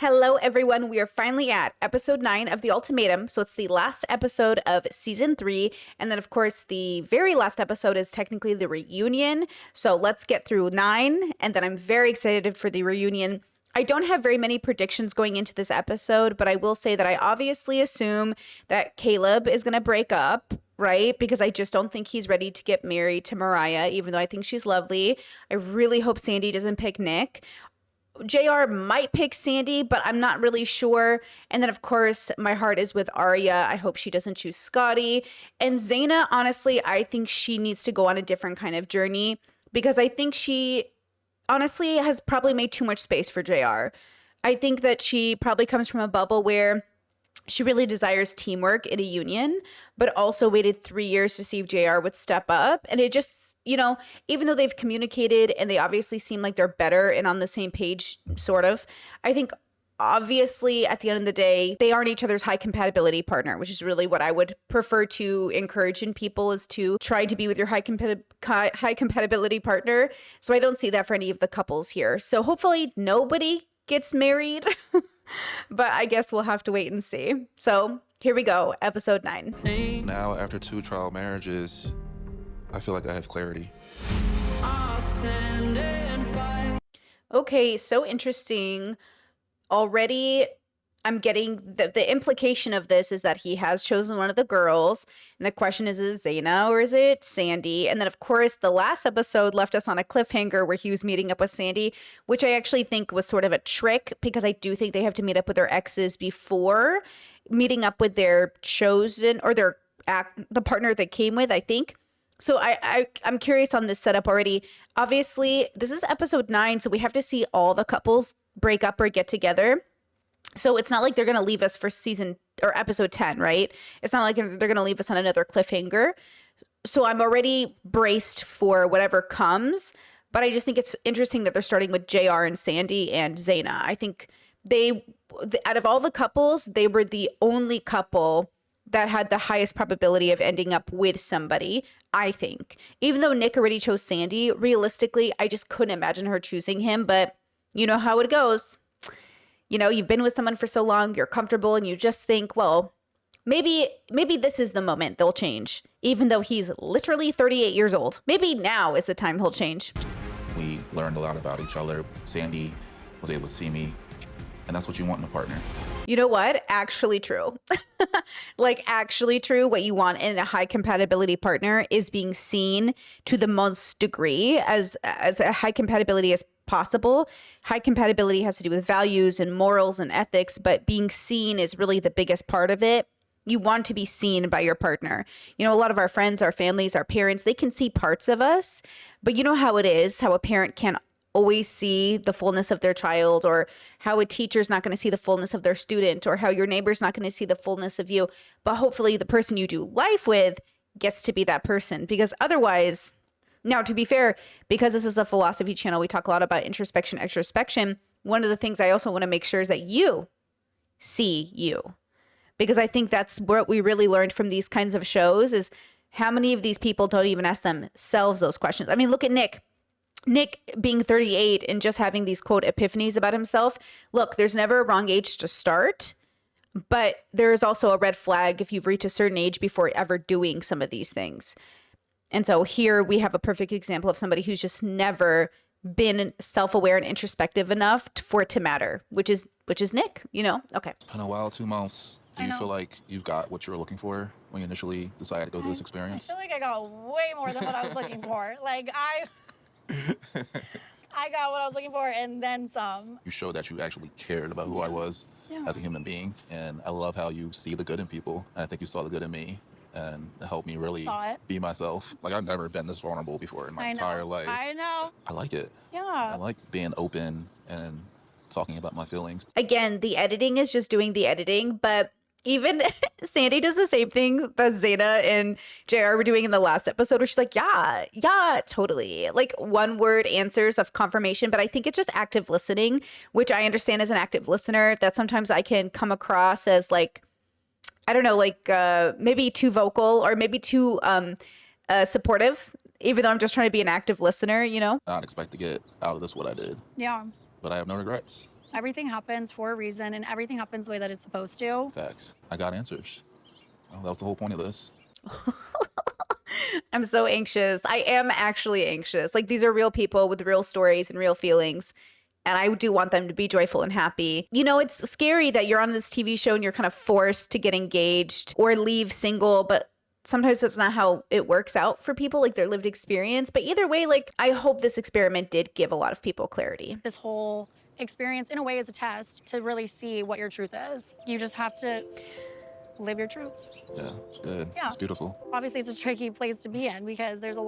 Hello, everyone. We are finally at episode 9 of the Ultimatum. So it's the last episode of season 3. And then, of course, the very last episode is technically the reunion. So let's get through 9. And then I'm very excited for the reunion. I don't have very many predictions going into this episode, but I will say that I obviously assume that Caleb is going to break up, right? Because I just don't think he's ready to get married to Mariah, even though I think she's lovely. I really hope Sandy doesn't pick Nick. JR might pick Sandy, but I'm not really sure. And then, of course, my heart is with Arya. I hope she doesn't choose Scotty. And Zena, honestly, I think she needs to go on a different kind of journey because I think she honestly has probably made too much space for JR. I think that she probably comes from a bubble where she really desires teamwork in a union, but also waited 3 years to see if JR would step up. And it just, even though they've communicated and they obviously seem like they're better and on the same page, sort of, I think obviously at the end of the day, they aren't each other's high compatibility partner, which is really what I would prefer to encourage in people is to try to be with your high compatibility partner. So I don't see that for any of the couples here. So hopefully nobody gets married. But I guess we'll have to wait and see. So here we go, episode 9. Now, after 2 trial marriages, I feel like I have clarity. Okay, so interesting. Already, I'm getting the implication of this is that he has chosen one of the girls. And the question is it Zena or is it Sandy? And then, of course, the last episode left us on a cliffhanger where he was meeting up with Sandy, which I actually think was sort of a trick because I do think they have to meet up with their exes before meeting up with their chosen or the partner they came with, I think. So I'm curious on this setup already. Obviously, this is episode 9, so we have to see all the couples break up or get together. So it's not like they're going to leave us for season or episode 10, right? It's not like they're going to leave us on another cliffhanger. So I'm already braced for whatever comes. But I just think it's interesting that they're starting with JR and Sandy and Zena. I think out of all the couples, they were the only couple that had the highest probability of ending up with somebody, I think. Even though Nick already chose Sandy, realistically, I just couldn't imagine her choosing him. But you know how it goes. You've been with someone for so long, you're comfortable, and you just think, well, maybe this is the moment they'll change, even though he's literally 38 years old. Maybe now is the time he'll change. We learned a lot about each other. Sandy was able to see me, and that's what you want in a partner. You know what? Actually true. Actually true. What you want in a high compatibility partner is being seen to the most degree as a high compatibility as possible. High compatibility has to do with values and morals and ethics, but being seen is really the biggest part of it. You want to be seen by your partner. A lot of our friends, our families, our parents, they can see parts of us, but you know how it is, how a parent can't always see the fullness of their child, or how a teacher's not going to see the fullness of their student, or how your neighbor's not going to see the fullness of you. But hopefully the person you do life with gets to be that person, because otherwise, now, to be fair, because this is a philosophy channel, we talk a lot about introspection, extrospection. One of the things I also want to make sure is that you see you, because I think that's what we really learned from these kinds of shows is how many of these people don't even ask themselves those questions. I mean, look at Nick. Nick being 38 and just having these, quote, epiphanies about himself. Look, there's never a wrong age to start, but there is also a red flag if you've reached a certain age before ever doing some of these things. And so here we have a perfect example of somebody who's just never been self-aware and introspective enough for it to matter, which is Nick, Okay. It's been a while, 2 months. Do you feel like you got what you were looking for when you initially decided to go through this experience? I feel like I got way more than what I was looking for. I got what I was looking for and then some. You showed that you actually cared about who I was as a human being. And I love how you see the good in people. And I think you saw the good in me. And it helped me really be myself. I've never been this vulnerable before in my entire life. I know. I like it. Yeah. I like being open and talking about my feelings. Again, the editing is just doing the editing, but even Sandy does the same thing that Zena and JR were doing in the last episode, where she's like, yeah, totally. One word answers of confirmation, but I think it's just active listening, which I understand as an active listener that sometimes I can come across as I don't know, maybe too vocal or maybe too supportive, even though I'm just trying to be an active listener, I don't expect to get out of this what I did. Yeah. But I have no regrets. Everything happens for a reason, and everything happens the way that it's supposed to. Facts. I got answers. Well, that was the whole point of this. I'm so anxious. I am actually anxious. Like, these are real people with real stories and real feelings. And I do want them to be joyful and happy. You know, it's scary that you're on this TV show and you're kind of forced to get engaged or leave single, but sometimes that's not how it works out for people, like their lived experience. But either way, like, I hope this experiment did give a lot of people clarity. This whole experience, in a way, is a test to really see what your truth is. You just have to live your truth. Yeah, it's good. Yeah. It's beautiful. Obviously, it's a tricky place to be in because there's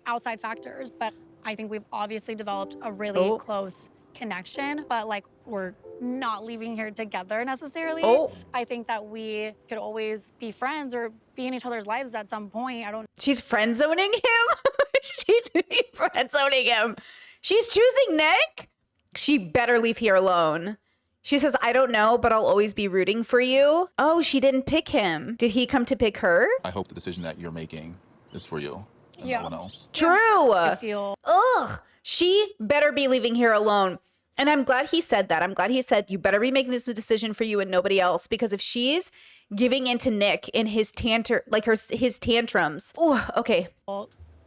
outside factors, but I think we've obviously developed a really close connection, but like, we're not leaving here together necessarily. I think that we could always be friends or be in each other's lives at some point. She's friend zoning him? She's friend zoning him. She's choosing Nick? She better leave here alone. She says, I don't know, but I'll always be rooting for you. Oh, she didn't pick him. Did he come to pick her? I hope the decision that you're making is for you and no one else. True. I feel... Ugh. She better be leaving here alone. And I'm glad he said that. I'm glad he said, you better be making this decision for you and nobody else. Because if she's giving into Nick in his his tantrums. Oh, okay.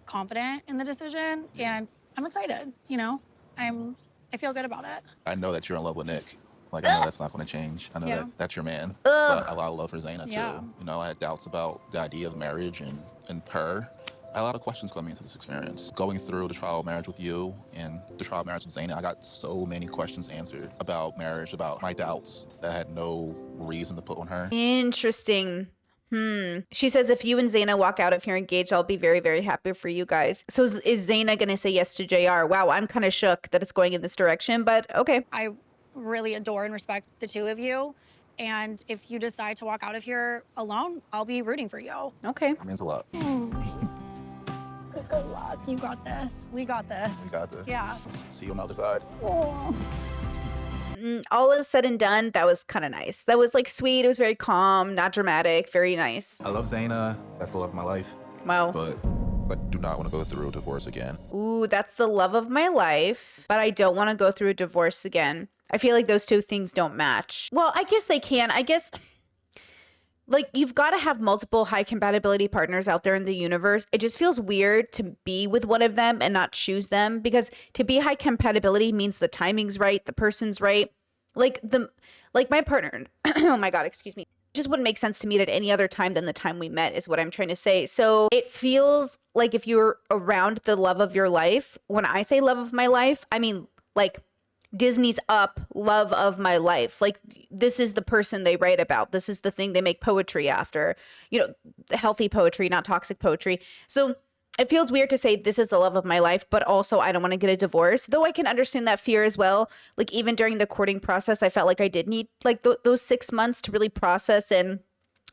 Confident in the decision, and I'm excited, you know? I feel good about it. I know that you're in love with Nick. Like, I know that's not going to change. I know that that's your man. But a lot of love for Zena, too. Yeah. You know, I had doubts about the idea of marriage and her. I had a lot of questions coming into this experience. Going through the trial of marriage with you and the trial of marriage with Zena, I got so many questions answered about marriage, about my doubts that I had no reason to put on her. Interesting. She says, if you and Zena walk out of here engaged, I'll be very, very happy for you guys. So is Zena going to say yes to JR? Wow, I'm kind of shook that it's going in this direction, but okay. I really adore and respect the two of you. And if you decide to walk out of here alone, I'll be rooting for you. Okay. That means a lot. Good luck. You got this. We got this. We got this. Yeah. See you on the other side. All is said and done, that was kind of nice. That was like sweet. It was very calm, not dramatic, very nice. I love Zena. That's the love of my life. Wow. But I do not want to go through a divorce again. Ooh, that's the love of my life, but I don't want to go through a divorce again. I feel like those two things don't match. Well, I guess they can. I guess, like, you've got to have multiple high compatibility partners out there in the universe. It just feels weird to be with one of them and not choose them, because to be high compatibility means the timing's right, the person's right. Like my partner, oh my God, excuse me. It just wouldn't make sense to meet at any other time than the time we met is what I'm trying to say. So it feels like if you're around the love of your life, when I say love of my life, I mean like Disney's Up, love of my life. Like, this is the person they write about. This is the thing they make poetry after, you know, healthy poetry, not toxic poetry. So it feels weird to say this is the love of my life, but also I don't want to get a divorce, though I can understand that fear as well. Like, even during the courting process, I felt like I did need like those 6 months to really process. And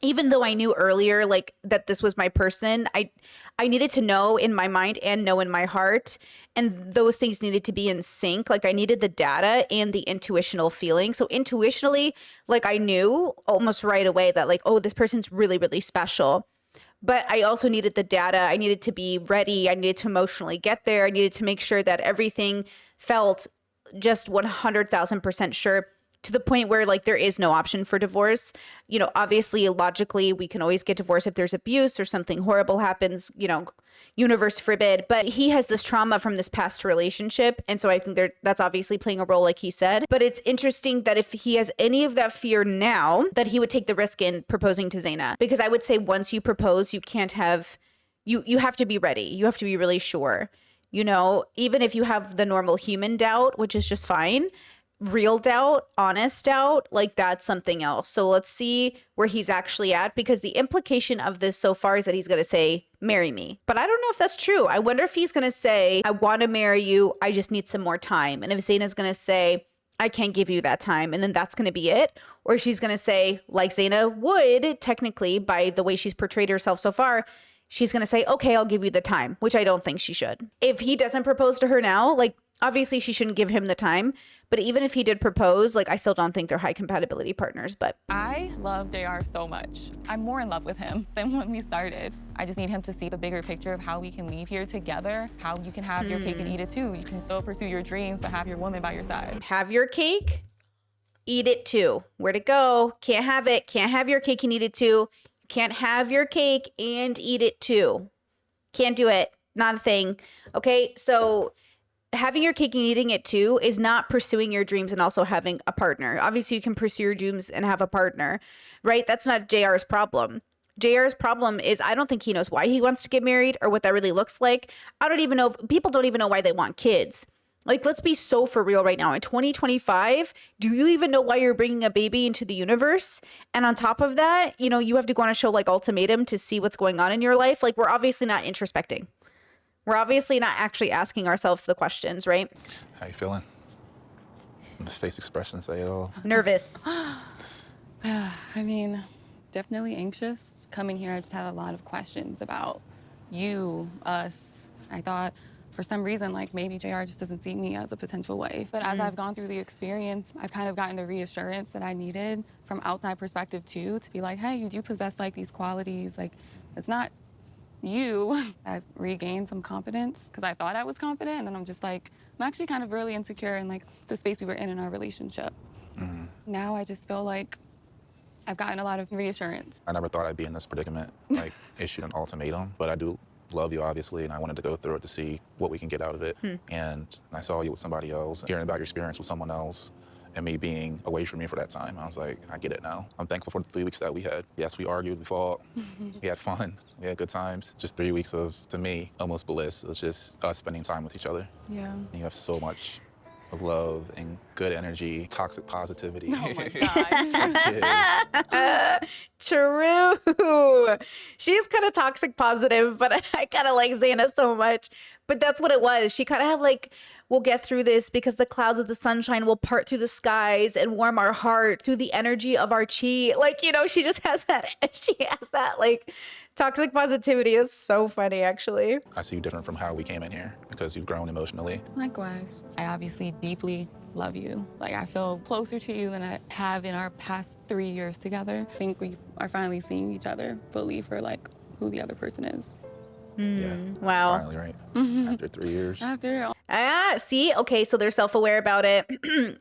even though I knew earlier, like, that this was my person, I needed to know in my mind and know in my heart. And those things needed to be in sync. Like, I needed the data and the intuitional feeling. So intuitionally, like, I knew almost right away that, like, oh, this person's really, really special. But I also needed the data. I needed to be ready. I needed to emotionally get there. I needed to make sure that everything felt just 100,000% sure, to the point where, like, there is no option for divorce. You know, obviously, logically, we can always get divorced if there's abuse or something horrible happens, you know, universe forbid. But he has this trauma from this past relationship. And so I think that's obviously playing a role, like he said. But it's interesting that if he has any of that fear now, that he would take the risk in proposing to Zena. Because I would say once you propose, you can't have, you have to be ready. You have to be really sure. You know, even if you have the normal human doubt, which is just fine, real doubt, honest doubt, like, that's something else. So let's see where he's actually at, because the implication of this so far is that he's going to say, marry me. But I don't know if that's true. I wonder if he's going to say, I want to marry you, I just need some more time. And if Zena's going to say, I can't give you that time, and then that's going to be it. Or she's going to say, like Zena would, technically, by the way she's portrayed herself so far, she's going to say, okay, I'll give you the time, which I don't think she should. If he doesn't propose to her now, like, obviously she shouldn't give him the time, But even if he did propose, like, I still don't think they're high compatibility partners. But I love JR so much. I'm more in love with him than when we started. I just need him to see the bigger picture of how we can leave here together, how you can have your cake and eat it too. You can still pursue your dreams, but have your woman by your side. Have your cake, eat it too. Where'd it go? Can't have it. Can't have your cake and eat it too. Can't have your cake and eat it too. Can't do it. Not a thing. Okay, so having your cake and eating it too is not pursuing your dreams and also having a partner. Obviously, you can pursue your dreams and have a partner, right? That's not JR's problem. JR's problem is I don't think he knows why he wants to get married or what that really looks like. I don't even know. People don't even know why they want kids. Like, let's be so for real right now. In 2025, do you even know why you're bringing a baby into the universe? And on top of that, you know, you have to go on a show like Ultimatum to see what's going on in your life. Like, we're obviously not introspecting. We're obviously not actually asking ourselves the questions, right? How you feeling? His face expression say it all. Nervous. I mean, definitely anxious. Coming here, I just had a lot of questions about you, us. I thought for some reason, like maybe JR just doesn't see me as a potential wife. But as I've gone through the experience, I've kind of gotten the reassurance that I needed from outside perspective too, to be like, hey, you do possess like these qualities. Like, it's not you. I've regained some confidence because I thought I was confident, and then I'm just like, I'm actually kind of really insecure in like the space we were in our relationship. Now I just feel like I've gotten a lot of reassurance. I never thought I'd be in this predicament, like issued an ultimatum, but I do love you, obviously, and I wanted to go through it to see what we can get out of it. And I saw you with somebody else, hearing about your experience with someone else, and me being away from you for that time. I was like, I get it now. I'm thankful for the 3 weeks that we had. Yes, we argued, we fought, we had fun, we had good times. Just 3 weeks of, to me, almost bliss. It was just us spending time with each other. Yeah. And you have so much of love and good energy, toxic positivity. Oh my God. True. She's kind of toxic positive, but I kind of like Zena so much. But that's what it was. She kind of had like, we'll get through this because the clouds of the sunshine will part through the skies and warm our heart through the energy of our chi. Like, you know, she just has that. She has that like toxic positivity. Is so funny, actually. I see you different from how we came in here because you've grown emotionally. Likewise. I obviously deeply love you. Like, I feel closer to you than I have in our past 3 years together. I think we are finally seeing each other fully for like who the other person is. Yeah. Wow. Finally, right? After 3 years. After See? Okay, so they're self-aware about it.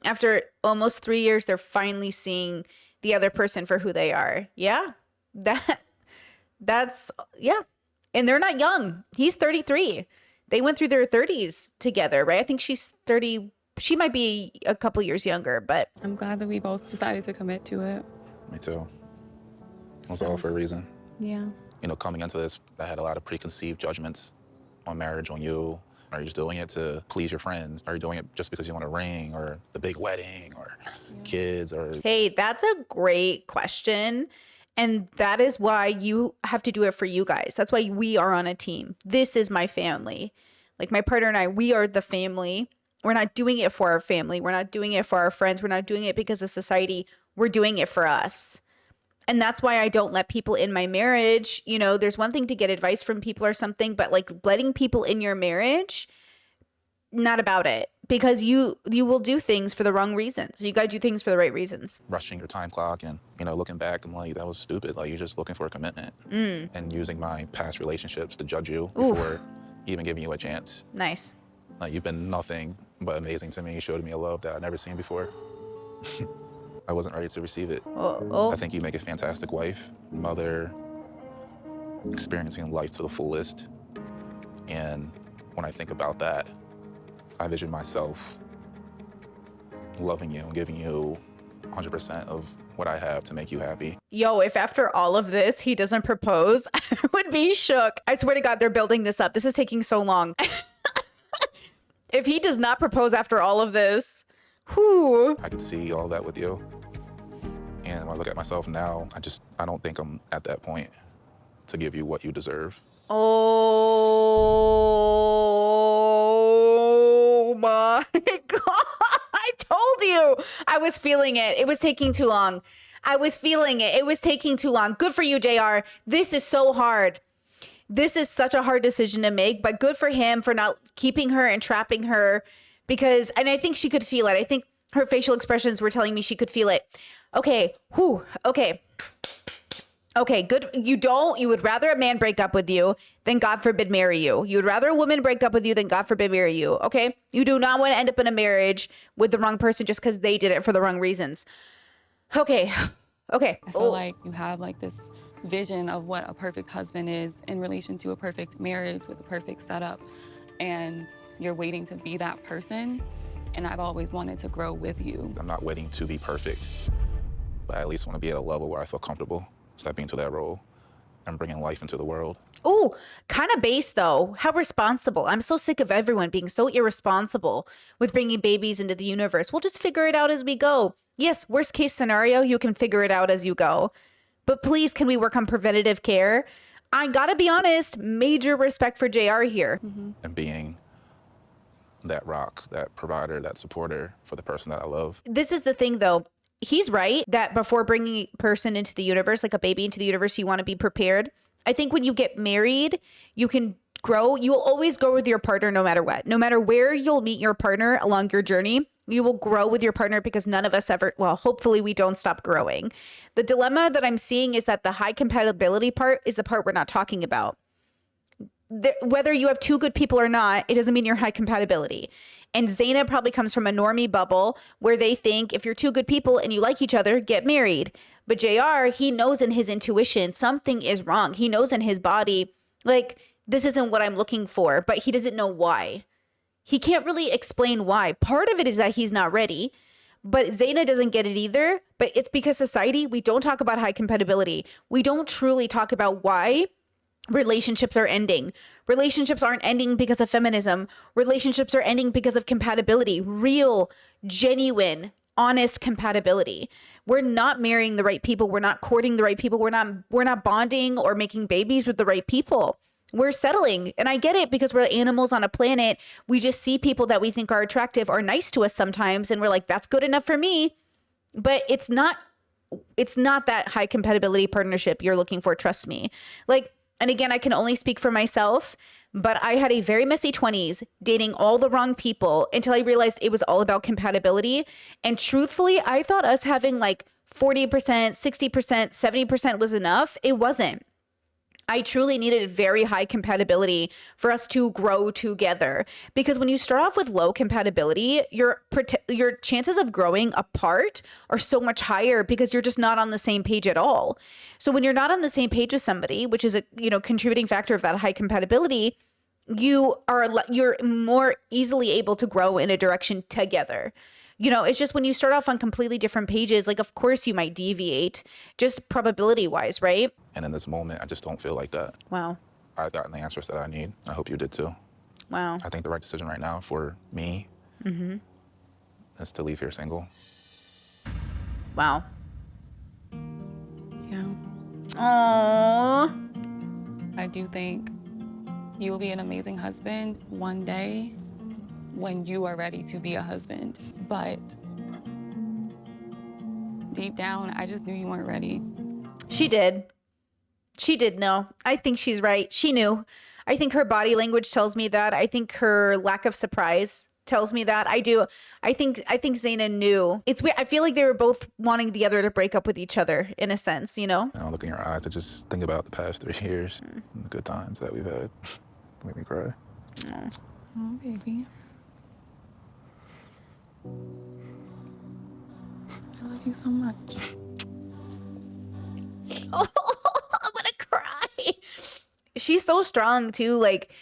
After almost 3 years, they're finally seeing the other person for who they are. Yeah. That's yeah. And they're not young. He's 33. They went through their 30s together, right? I think she's 30. She might be a couple years younger, but I'm glad that we both decided to commit to it. Me too. It was all for a reason. Yeah. You know, coming into this, I had a lot of preconceived judgments on marriage, on you. Are you just doing it to please your friends? Are you doing it just because you want a ring or the big wedding or kids or... Hey, that's a great question. And that is why you have to do it for you guys. That's why we are on a team. This is my family. Like my partner and I, we are the family. We're not doing it for our family. We're not doing it for our friends. We're not doing it because of society. We're doing it for us. And that's why I don't let people in my marriage. You know, there's one thing to get advice from people or something, but like letting people in your marriage, not about it. Because you will do things for the wrong reasons. You got to do things for the right reasons. Rushing your time clock and, you know, looking back, I'm like, that was stupid. Like, you're just looking for a commitment. And using my past relationships to judge you before even giving you a chance. Nice. Like, you've been nothing but amazing to me. You showed me a love that I've never seen before. I wasn't ready to receive it. I think you make a fantastic wife, mother, experiencing life to the fullest. And when I think about that, I vision myself loving you and giving you 100% of what I have to make you happy. Yo, if after all of this, he doesn't propose, I would be shook. I swear to God, they're building this up. This is taking so long. If he does not propose after all of this, whew. I could see all that with you. And when I look at myself now, I don't think I'm at that point to give you what you deserve. Oh my God. I told you. I was feeling it. It was taking too long. I was feeling it. It was taking too long. Good for you, JR. This is so hard. This is such a hard decision to make, but good for him for not keeping her and trapping her because, and I think she could feel it. I think Her facial expressions were telling me she could feel it. Okay. Whew. Okay. Okay, good. You would rather a man break up with you than, God forbid, marry you. You would rather a woman break up with you than, God forbid, marry you. Okay. You do not want to end up in a marriage with the wrong person just because they did it for the wrong reasons. Okay. Okay. I feel like you have like this vision of what a perfect husband is in relation to a perfect marriage with a perfect setup. And you're waiting to be that person. And I've always wanted to grow with you. I'm not waiting to be perfect, but I at least want to be at a level where I feel comfortable stepping into that role and bringing life into the world. Oh, kind of base though. How responsible. I'm so sick of everyone being so irresponsible with bringing babies into the universe. We'll just figure it out as we go. Yes, worst case scenario, you can figure it out as you go. But please, can we work on preventative care? I gotta be honest, major respect for JR here. And being that rock, that provider, that supporter for the person that I love. This is the thing though. He's right that before bringing a person into the universe, like a baby into the universe, you want to be prepared. I think when you get married, you can grow. You'll always grow with your partner no matter what. No matter where you'll meet your partner along your journey, you will grow with your partner because none of us ever, well, hopefully we don't stop growing. The dilemma that I'm seeing is that the high compatibility part is the part we're not talking about. Whether you have two good people or not, it doesn't mean you're high compatibility. And Zena probably comes from a normie bubble where they think if you're two good people and you like each other, get married. But JR, he knows in his intuition something is wrong. He knows in his body, like, this isn't what I'm looking for, but he doesn't know why. He can't really explain why. Part of it is that he's not ready, but Zena doesn't get it either. But it's because society, we don't talk about high compatibility. We don't truly talk about why relationships are ending. Relationships aren't ending because of feminism. Relationships are ending because of compatibility. Real, genuine, honest compatibility. We're not marrying the right people. We're not courting the right people. We're not bonding or making babies with the right people. We're settling. And I get it because we're animals on a planet. We just see people that we think are attractive or nice to us sometimes. And we're like, that's good enough for me. But it's not that high compatibility partnership you're looking for. Trust me. Like, and again, I can only speak for myself, but I had a very messy 20s dating all the wrong people until I realized it was all about compatibility. And truthfully, I thought us having like 40%, 60%, 70% was enough. It wasn't. I truly needed very high compatibility for us to grow together. Because when you start off with low compatibility, your chances of growing apart are so much higher because you're just not on the same page at all. So when you're not on the same page with somebody, which is a contributing factor of that high compatibility, you're more easily able to grow in a direction together. It's just when you start off on completely different pages, like, of course you might deviate just probability wise, right? And in this moment, I just don't feel like that. Wow. I've gotten the answers that I need. I hope you did too. Wow. I think the right decision right now for me is to leave here single. Wow. Yeah. Aww. I do think you will be an amazing husband one day when you are ready to be a husband. But deep down, I just knew you weren't ready. She did know. I think she's right. She knew. I think her body language tells me that. I think her lack of surprise tells me that. I do. I think Zena knew. It's weird. I feel like they were both wanting the other to break up with each other in a sense, I look in your eyes, I just think about the past 3 years, and the good times that we've had. Make me cry. Oh, baby. I love you so much. Oh, I'm gonna cry. She's so strong too. Like,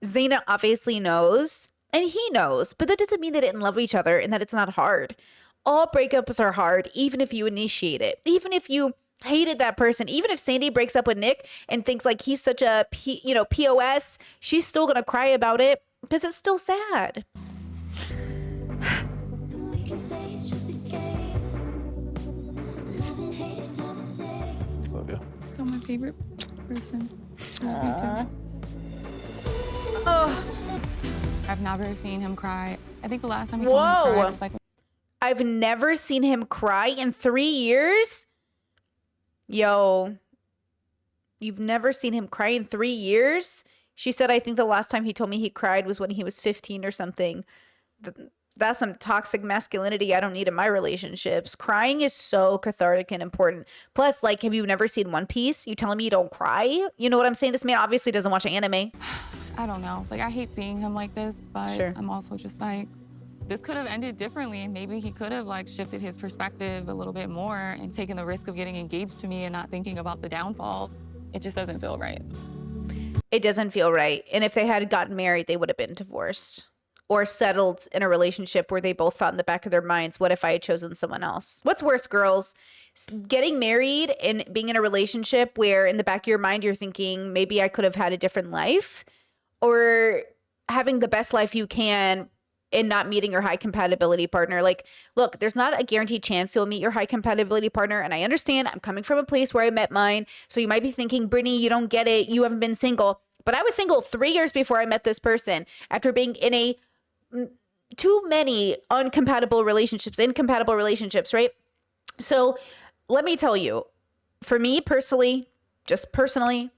Zena obviously knows and he knows, but that doesn't mean they didn't love each other and that it's not hard. All breakups are hard, even if you initiate it, even if you hated that person, even if Sandy breaks up with Nick and thinks like he's such a POS, she's still gonna cry about it because it's still sad. Love you. Still my favorite person. Oh, I've never seen him cry. I think the last time he told me to cry was like... I've never seen him cry in 3 years? Yo, you've never seen him cry in 3 years? She said, I think the last time he told me he cried was when he was 15 or something. That's some toxic masculinity I don't need in my relationships. Crying is so cathartic and important. Plus, like, have you never seen One Piece? You telling me you don't cry? You know what I'm saying? This man obviously doesn't watch anime. I don't know. Like, I hate seeing him like this, but Sure. I'm also just like, this could have ended differently, and maybe he could have like shifted his perspective a little bit more and taken the risk of getting engaged to me and not thinking about the downfall. It just doesn't feel right. It doesn't feel right. And if they had gotten married, they would have been divorced or settled in a relationship where they both thought in the back of their minds, what if I had chosen someone else? What's worse, girls? Getting married and being in a relationship where in the back of your mind, you're thinking, maybe I could have had a different life, or having the best life you can and not meeting your high compatibility partner. Like, look, there's not a guaranteed chance you'll meet your high compatibility partner. And I understand I'm coming from a place where I met mine. So you might be thinking, Brittany, you don't get it. You haven't been single. But I was single 3 years before I met this person after being in a too many incompatible relationships, right? So let me tell you, for me personally, just personally,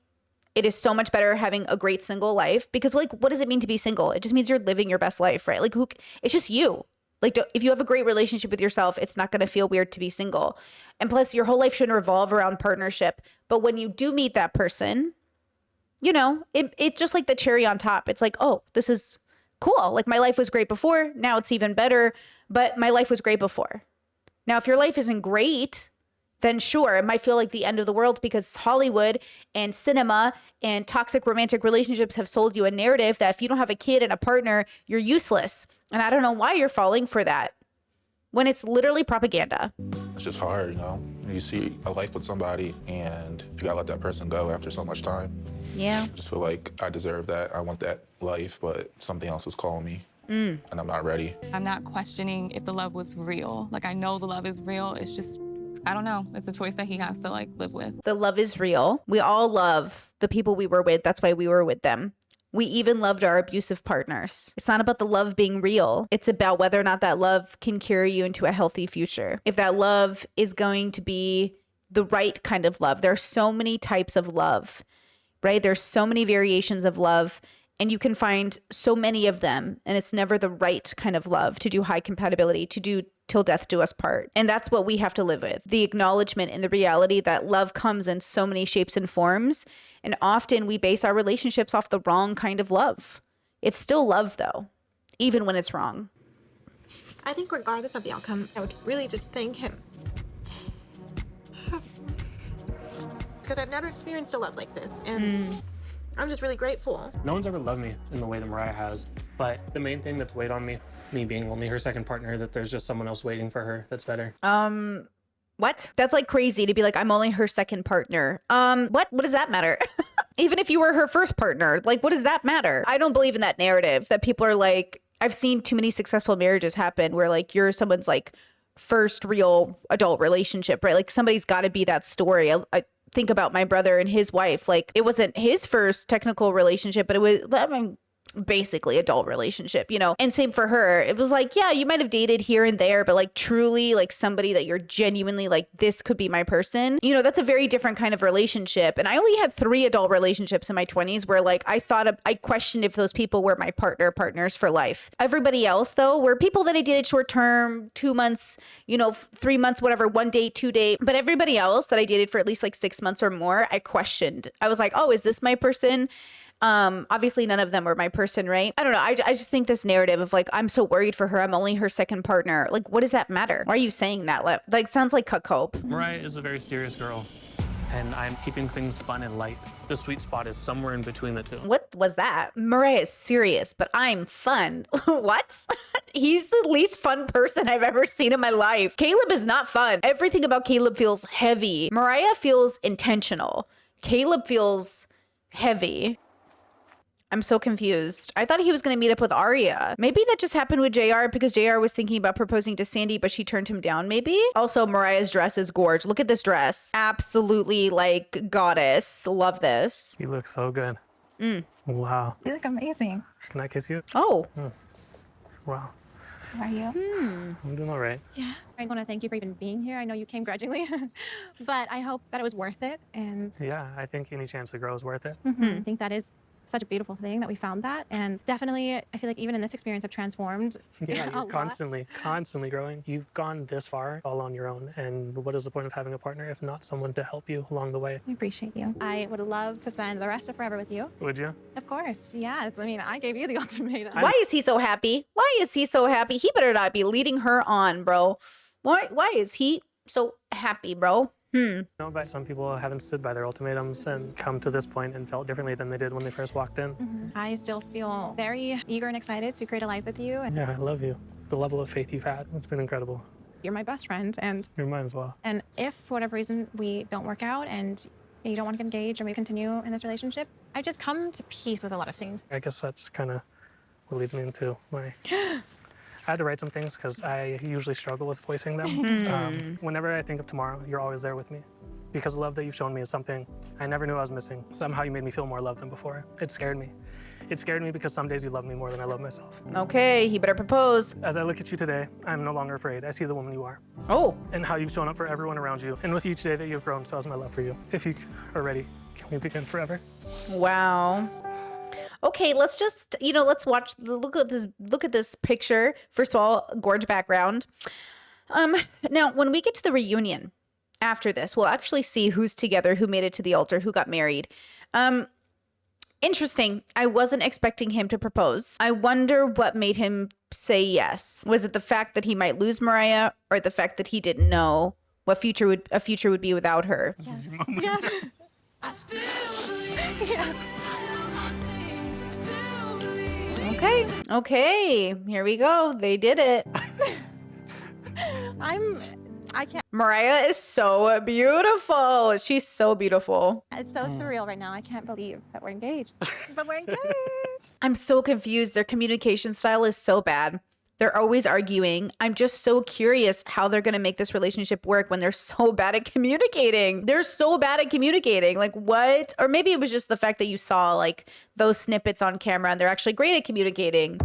it is so much better having a great single life, because like, what does it mean to be single? It just means you're living your best life, right? Like, it's just you. Like, if you have a great relationship with yourself, it's not going to feel weird to be single. And plus, your whole life shouldn't revolve around partnership. But when you do meet that person, you know, it's just like the cherry on top. It's like, oh, this is cool. Like, my life was great before. Now it's even better. But my life was great before. Now, if your life isn't great, then sure, it might feel like the end of the world, because Hollywood and cinema and toxic romantic relationships have sold you a narrative that if you don't have a kid and a partner, you're useless. And I don't know why you're falling for that when it's literally propaganda. It's just hard, you know? You see a life with somebody and you gotta let that person go after so much time. Yeah. I just feel like I deserve that. I want that life, but something else is calling me. And I'm not ready. I'm not questioning if the love was real. Like, I know the love is real. It's just, I don't know. It's a choice that he has to like live with. The love is real. We all love the people we were with. That's why we were with them. We even loved our abusive partners. It's not about the love being real. It's about whether or not that love can carry you into a healthy future. If that love is going to be the right kind of love. There are so many types of love, right? There's so many variations of love, and you can find so many of them. And it's never the right kind of love to do high compatibility, to do till death do us part. And that's what we have to live with. The acknowledgement and the reality that love comes in so many shapes and forms. And often we base our relationships off the wrong kind of love. It's still love though, even when it's wrong. I think regardless of the outcome, I would really just thank him. Because I've never experienced a love like this, and I'm just really grateful. No one's ever loved me in the way that Mariah has, but the main thing that's weighed on me being only her second partner, that there's just someone else waiting for her that's better. What? That's like crazy to be like, I'm only her second partner. What does that matter? Even if you were her first partner, like, what does that matter? I don't believe in that narrative that people are like, I've seen too many successful marriages happen where like you're someone's like first real adult relationship, right? Like somebody's got to be that story. I think about my brother and his wife. Like, it wasn't his first technical relationship, but it was, I mean, basically adult relationship, you know? And same for her. It was like, yeah, you might have dated here and there, but like truly like somebody that you're genuinely like, this could be my person, you know, that's a very different kind of relationship. And I only had 3 adult relationships in my 20s where like I questioned if those people were my partners for life. Everybody else though were people that I dated short term, 2 months, you know, 3 months, whatever, 1 date, 2 date. But everybody else that I dated for at least like 6 months or more, I questioned. I was like, oh, is this my person? Obviously none of them were my person, right? I don't know. I just think this narrative of like, I'm so worried for her, I'm only her second partner. Like, what does that matter? Why are you saying that? Like, sounds like cuckold. Mariah is a very serious girl, and I'm keeping things fun and light. The sweet spot is somewhere in between the two. What was that? Mariah is serious, but I'm fun. What? He's the least fun person I've ever seen in my life. Caleb is not fun. Everything about Caleb feels heavy. Mariah feels intentional. Caleb feels heavy. I'm so confused. I thought he was going to meet up with Arya. Maybe that just happened with JR because JR was thinking about proposing to Sandy, but she turned him down maybe. Also, Mariah's dress is gorge. Look at this dress. Absolutely like goddess. Love this. You look so good. Wow. You look amazing. Can I kiss you? Oh. Wow. How are you? I'm doing all right. Yeah. I want to thank you for even being here. I know you came grudgingly, but I hope that it was worth it. And Yeah, I think any chance to grow is worth it. I think that is such a beautiful thing that we found that. And definitely, I feel like even in this experience, I've transformed. Yeah, a you're lot. constantly growing. You've gone this far all on your own. And what is the point of having a partner if not someone to help you along the way? I appreciate you. I would love to spend the rest of forever with you. Would you? Of course. Yeah. I mean, I gave you the ultimatum. Why is he so happy? Why is he so happy? He better not be leading her on, bro. Why is he so happy, bro? Know by some people haven't stood by their ultimatums and come to this point and felt differently than they did when they first walked in. I still feel very eager and excited to create a life with you. And Yeah, I love you. The level of faith you've had, it's been incredible. you're my best friend. And You're mine as well. if for whatever reason we don't work out and you don't want to get engaged or we continue in this relationship, I've just come to peace with a lot of things. I guess that's kind of what leads me into my... I had to write some things because I usually struggle with voicing them. Whenever I think of tomorrow, you're always there with me. Because the love that you've shown me is something I never knew I was missing. Somehow you made me feel more loved than before. It scared me. It scared me because some days you love me more than I love myself. Okay, he better propose. As I look at you today, I'm no longer afraid. I see the woman you are. Oh, And how you've shown up for everyone around you. And with each day that you've grown, so has my love for you. If you are ready, can we begin forever? wow. Okay, let's just, let's watch look at this picture. First of all, gorge background. Now when we get to the reunion after this, we'll actually see who's together, who made it to the altar, who got married. Interesting. I wasn't expecting him to propose. I wonder what made him say yes. Was it the fact that he might lose Mariah, or the fact that he didn't know what a future would be without her? Yes. Yes. Okay, here we go. They did it. I can't. Mariah is so beautiful. She's so beautiful. It's so surreal right now. I can't believe that we're engaged. But we're engaged. I'm so confused. Their communication style is so bad. They're always arguing. I'm just so curious how they're going to make this relationship work when they're so bad at communicating. They're so bad at communicating. Like, what? Or maybe it was just the fact that you saw like those snippets on camera and they're actually great at communicating.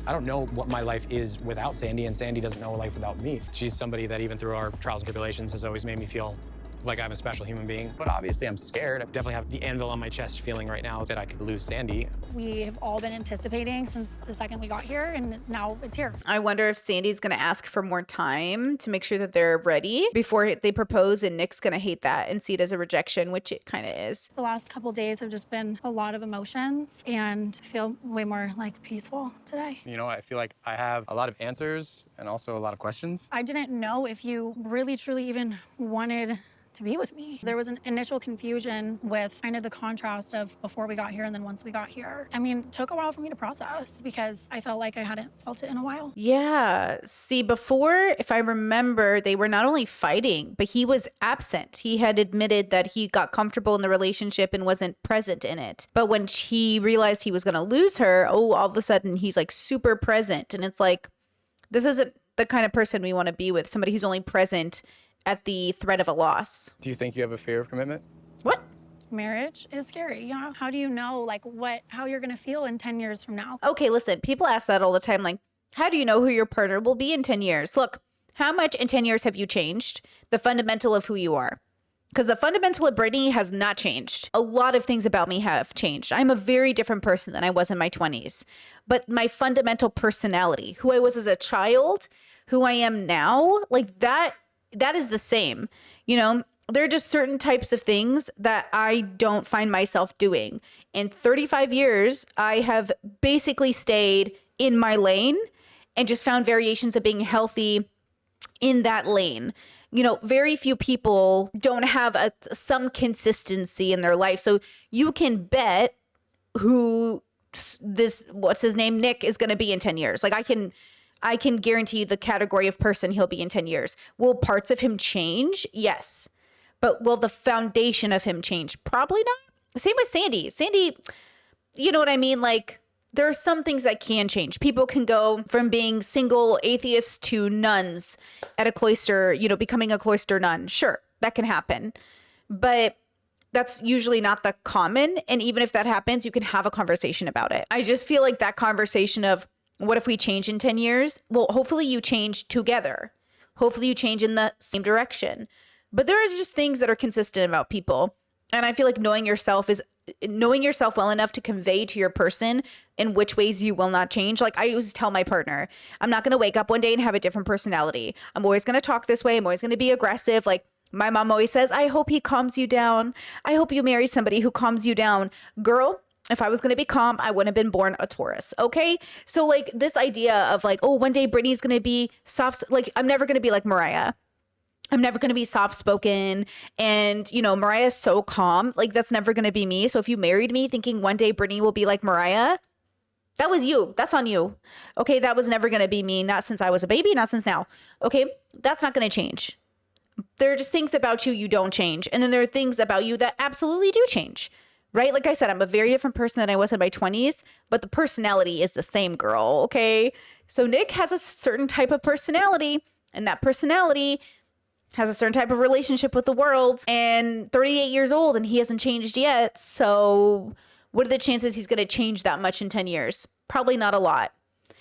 I don't know what my life is without Sandy, and Sandy doesn't know life without me. She's somebody that even through our trials and tribulations has always made me feel like I'm a special human being. But obviously I'm scared. I definitely have the anvil on my chest feeling right now that I could lose Sandy. We have all been anticipating since the second we got here, and now it's here. I wonder if Sandy's going to ask for more time to make sure that they're ready before they propose, and Nick's going to hate that and see it as a rejection, which it kind of is. The last couple days have just been a lot of emotions, and I feel way more like peaceful today. You know, I feel like I have a lot of answers and also a lot of questions. I didn't know if you really truly even wanted to be with me. There was an initial confusion with kind of the contrast of before we got here and then once we got here. I mean, it took a while for me to process because I felt like I hadn't felt it in a while. Yeah. See, before, if I remember, they were not only fighting, but he was absent. He had admitted that he got comfortable in the relationship and wasn't present in it. But when he realized he was going to lose her, all of a sudden he's like super present. And it's like, this isn't the kind of person we want to be with, somebody who's only present at the threat of a loss. Do you think you have a fear of commitment? What? Marriage is scary. Yeah. How do you know like how you're going to feel in 10 years from now? Okay, listen, people ask that all the time. Like, how do you know who your partner will be in 10 years? Look, how much in 10 years have you changed? The fundamental of who you are. Because the fundamental of Brittany has not changed. A lot of things about me have changed. I'm a very different person than I was in my 20s. But my fundamental personality, who I was as a child, who I am now, like that is the same. There are just certain types of things that I don't find myself doing. In 35 years, I have basically stayed in my lane and just found variations of being healthy in that lane. Very few people don't have some consistency in their life. So you can bet who what's his name, Nick, is going to be in 10 years. Like I can guarantee you the category of person he'll be in 10 years. Will parts of him change? Yes. But will the foundation of him change? Probably not. Same with Sandy. Sandy, you know what I mean? Like, there are some things that can change. People can go from being single atheists to nuns at a cloister, becoming a cloister nun. Sure, that can happen. But that's usually not the common. And even if that happens, you can have a conversation about it. I just feel like that conversation of, what if we change in 10 years? Well, hopefully you change together. Hopefully you change in the same direction. But there are just things that are consistent about people. And I feel like knowing yourself is knowing yourself well enough to convey to your person in which ways you will not change. Like I always tell my partner, I'm not going to wake up one day and have a different personality. I'm always going to talk this way. I'm always going to be aggressive. Like my mom always says, I hope he calms you down. I hope you marry somebody who calms you down. Girl, if I was going to be calm, I wouldn't have been born a Taurus. Okay. So like this idea of like, oh, one day Brittany's going to be soft. Like I'm never going to be like Mariah. I'm never going to be soft spoken. And, you know, Mariah's so calm. Like that's never going to be me. So if you married me thinking one day Brittany will be like Mariah, that was you. That's on you. Okay. That was never going to be me. Not since I was a baby, not since now. Okay. That's not going to change. There are just things about you you don't change. And then there are things about you that absolutely do change. Right? Like I said, I'm a very different person than I was in my 20s, but the personality is the same, girl. Okay. So Nick has a certain type of personality, and that personality has a certain type of relationship with the world, and 38 years old and he hasn't changed yet. So what are the chances he's going to change that much in 10 years? Probably not a lot.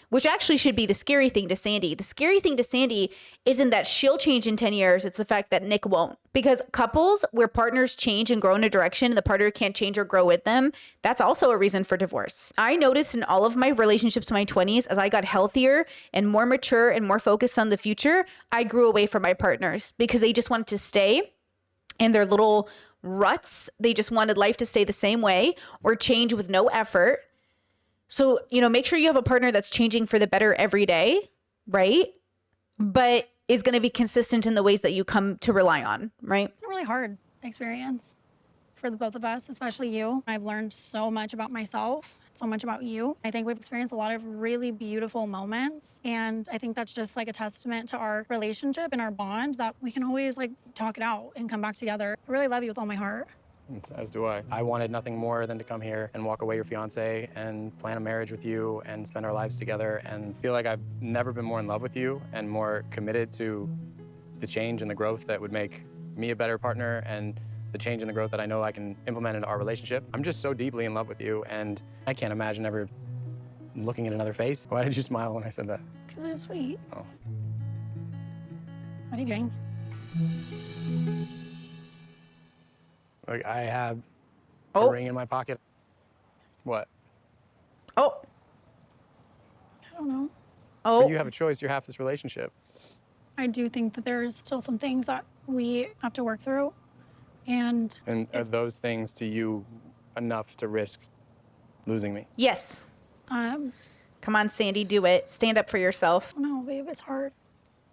Which actually should be the scary thing to Sandy. The scary thing to Sandy isn't that she'll change in 10 years. It's the fact that Nick won't. Because couples where partners change and grow in a direction and the partner can't change or grow with them, that's also a reason for divorce. I noticed in all of my relationships in my 20s, as I got healthier and more mature and more focused on the future, I grew away from my partners because they just wanted to stay in their little ruts. They just wanted life to stay the same way or change with no effort. So, you know, make sure you have a partner that's changing for the better every day, right? But is going to be consistent in the ways that you come to rely on, right? A really hard experience for the both of us, especially you. I've learned so much about myself, so much about you. I think we've experienced a lot of really beautiful moments. And I think that's just like a testament to our relationship and our bond that we can always like talk it out and come back together. I really love you with all my heart. As do I. I wanted nothing more than to come here and walk away your fiance and plan a marriage with you and spend our lives together, and feel like I've never been more in love with you and more committed to the change and the growth that would make me a better partner and the change and the growth that I know I can implement into our relationship. I'm just so deeply in love with you, and I can't imagine ever looking at another face. Why did you smile when I said that? Because it's sweet. Oh. What are you doing? Like I have a ring in my pocket. What? Oh. I don't know. Oh. But you have a choice. You're half this relationship. I do think that there's still some things that we have to work through. And are those things to you enough to risk losing me? Yes. Come on, Sandy, do it. Stand up for yourself. No, babe, it's hard.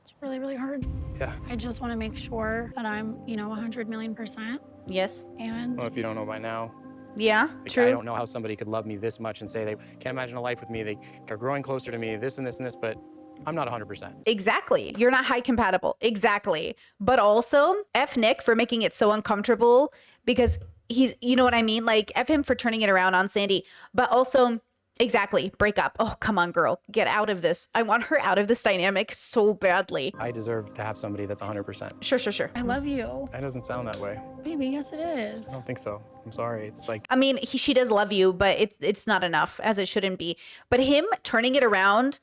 It's really, really hard. Yeah. I just want to make sure that I'm, 100 million%. Yes. And well, if you don't know by now. Yeah, like, true. I don't know how somebody could love me this much and say they can't imagine a life with me. They are growing closer to me, this and this and this, but I'm not 100%. Exactly. You're not high compatible. Exactly. But also, F Nick for making it so uncomfortable because he's, you know what I mean? Like, F him for turning it around on Sandy. But also, exactly, break up. Oh, come on, girl. Get out of this. I want her out of this dynamic so badly. I deserve to have somebody that's 100%. Sure. I love you. That doesn't sound that way. Baby, yes, it is. I don't think so. I'm sorry. It's like... I mean, she does love you, but it's not enough, as it shouldn't be. But him turning it around,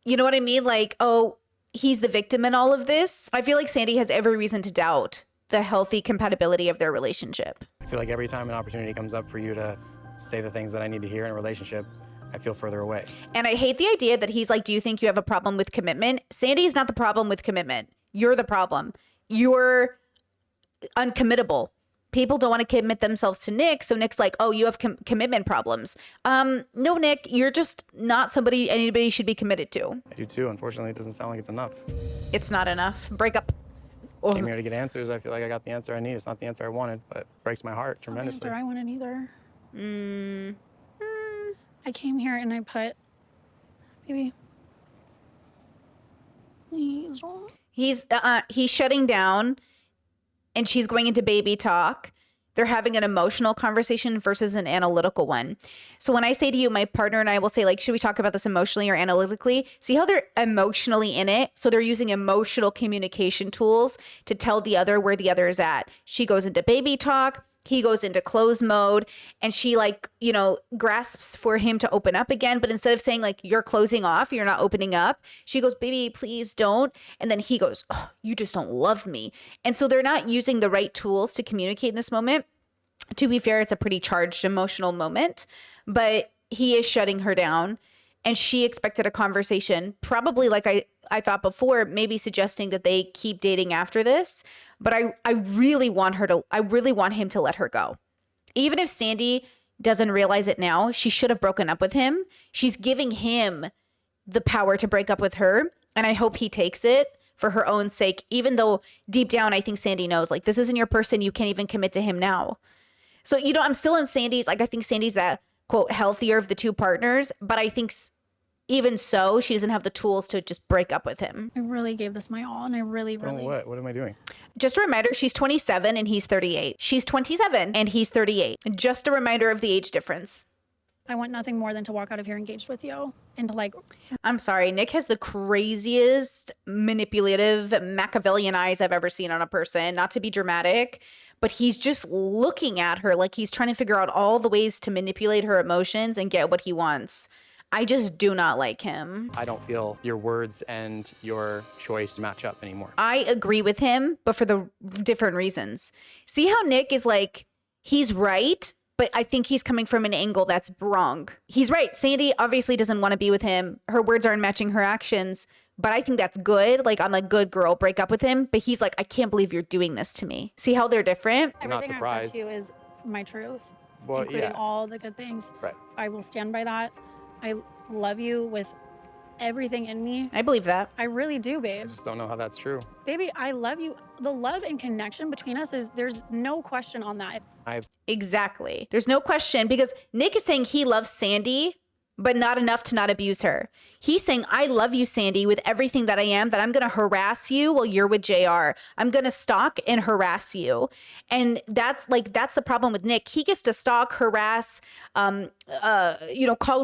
you know what I mean? Like, oh, he's the victim in all of this. I feel like Sandy has every reason to doubt the healthy compatibility of their relationship. I feel like every time an opportunity comes up for you to say the things that I need to hear in a relationship, I feel further away. And I hate the idea that he's like, do you think you have a problem with commitment? Sandy's not the problem with commitment. You're the problem. You're uncommittable. People don't want to commit themselves to Nick. So Nick's like, oh, you have commitment problems. No, Nick, you're just not somebody anybody should be committed to. I do too. Unfortunately, it doesn't sound like it's enough. It's not enough. Break up. Came here to get answers. I feel like I got the answer I need. It's not the answer I wanted, but it breaks my heart tremendously. Not the answer I wanted either. I came here and I put, baby, please don't. He's shutting down and she's going into baby talk. They're having an emotional conversation versus an analytical one. So when I say to you, my partner and I will say, like, should we talk about this emotionally or analytically? See how they're emotionally in it? So they're using emotional communication tools to tell the other where the other is at. She goes into baby talk. He goes into close mode, and she grasps for him to open up again. But instead of saying like, you're closing off, you're not opening up, she goes, baby, please don't. And then he goes, oh, you just don't love me. And so they're not using the right tools to communicate in this moment. To be fair, it's a pretty charged emotional moment, but he is shutting her down, and she expected a conversation, probably like I thought before, maybe suggesting that they keep dating after this. But I really want him to let her go. Even if Sandy doesn't realize it now, she should have broken up with him. She's giving him the power to break up with her, and I hope he takes it for her own sake, even though deep down I think Sandy knows, like, this isn't your person. You can't even commit to him now. So, you know, I'm still in Sandy's, like, I think Sandy's that, quote, healthier of the two partners, but I think even so, she doesn't have the tools to just break up with him. I really gave this my all, and I really. Oh, what? What am I doing? Just a reminder, she's 27 and he's 38. She's 27 and he's 38. Just a reminder of the age difference. I want nothing more than to walk out of here engaged with you and to, like. I'm sorry, Nick has the craziest manipulative Machiavellian eyes I've ever seen on a person. Not to be dramatic, but he's just looking at her like he's trying to figure out all the ways to manipulate her emotions and get what he wants. I just do not like him. I don't feel your words and your choice match up anymore. I agree with him, but for the different reasons. See how Nick is like, he's right, but I think he's coming from an angle that's wrong. He's right. Sandy obviously doesn't want to be with him. Her words aren't matching her actions, but I think that's good. Like, I'm a good girl, break up with him. But he's like, I can't believe you're doing this to me. See how they're different? I'm not Everything surprised. I've said to you is my truth, Well, including yeah. all the good things. Right. I will stand by that. I love you with everything in me. I believe that. I really do, I babe. just don't know how that's true. Baby, I love you. The love and connection between us, there's no question on that. Exactly. There's no question, because Nick is saying he loves Sandy, but not enough to not abuse her. He's saying, I love you, Sandy, with everything that I am, that I'm going to harass you while you're with JR. I'm going to stalk and harass you. And that's the problem with Nick. He gets to stalk, harass, call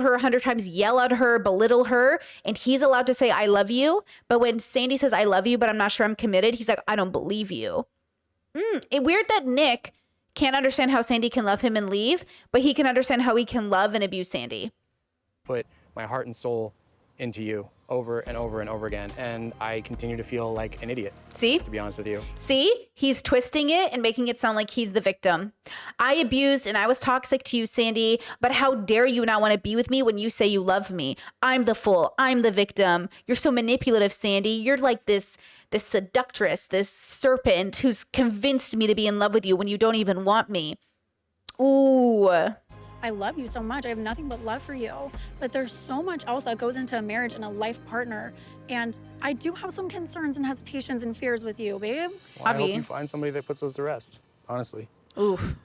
her 100 times, yell at her, belittle her. And he's allowed to say, I love you. But when Sandy says, I love you, but I'm not sure I'm committed, he's like, I don't believe you. It's weird that Nick can't understand how Sandy can love him and leave, but he can understand how he can love and abuse Sandy. Put my heart and soul into you over and over and over again, and I continue to feel like an idiot. See? To be honest with you. See? He's twisting it and making it sound like he's the victim. I abused and I was toxic to you, Sandy, but how dare you not want to be with me when you say you love me? I'm the fool. I'm the victim. You're so manipulative, Sandy. You're like this seductress, this serpent who's convinced me to be in love with you when you don't even want me. Ooh. I love you so much. I have nothing but love for you. But there's so much else that goes into a marriage and a life partner. And I do have some concerns and hesitations and fears with you, babe. Well, I hope you find somebody that puts those to rest, honestly. Oof.